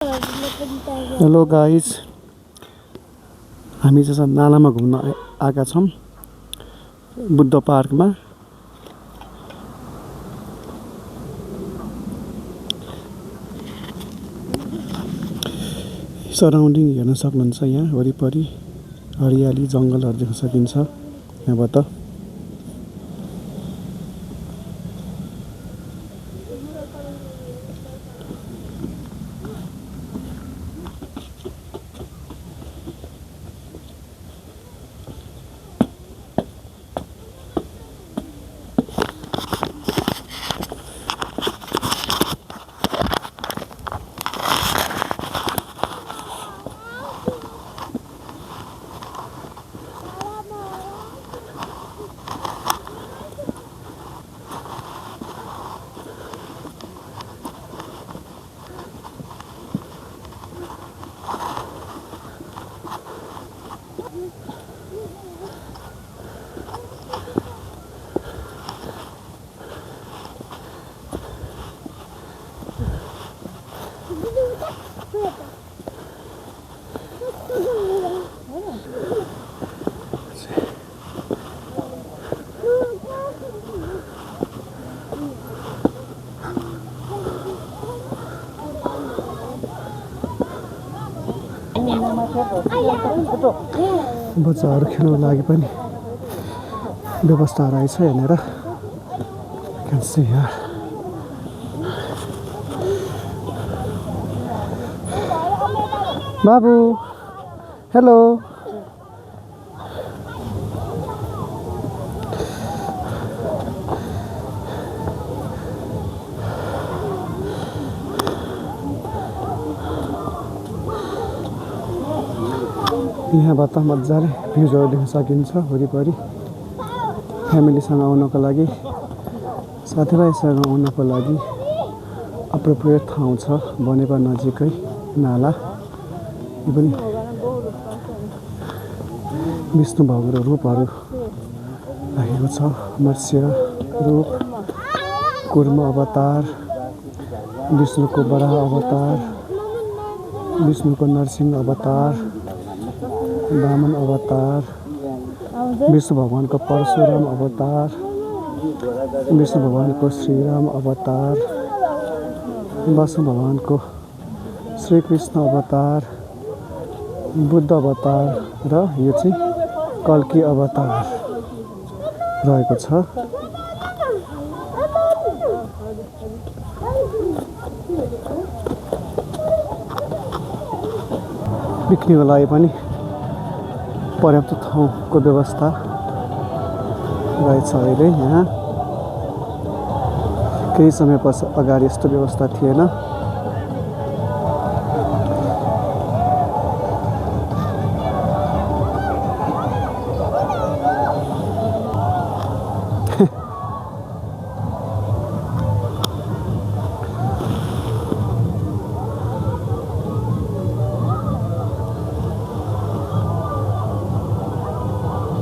Hello guys, हामी चाहिँ नालामा घुम्न आएका छौँ बुद्ध पार्कमा। सराउन्डिङ हेर्न सक्नुहुन्छ। यहाँ वरिपरि हरियाली जङ्गलहरू देख्न सकिन्छ यहाँबाट। बच्चाहरू खेल्नको लागि पनि व्यवस्था रहेछ यहाँनिर। यहाँ बाबु हेलो। यहाँबाट मजाले भ्यूजहरू देख्न सकिन्छ वरिपरि। फ्यामिलीसँग आउनको लागि, साथीभाइसँग आउनको लागि अप्रोप्रिएट ठाउँ छ। बनेपा नजिकै नाला। यो पनि विष्णु भगवानको रूपहरू राखेको छ। मत्स्य रूप, कुर्म अवतार, विष्णुको वराह अवतार, विष्णुको नरसिंह अवतार, वामन अवतार, विष्णु भगवानको परशुराम अवतार, विष्णु भगवानको श्रीराम अवतार, विष्णु भगवानको श्रीकृष्ण अवतार, बुद्ध अवतार र यो चाहिँ कल्की अवतार रहेको छ। पिकनिकको लागि पनि पर्याप्त ठाउँको व्यवस्था रहेछ अहिले यहाँ। केही समय अगाडि यस्तो व्यवस्था थिएन।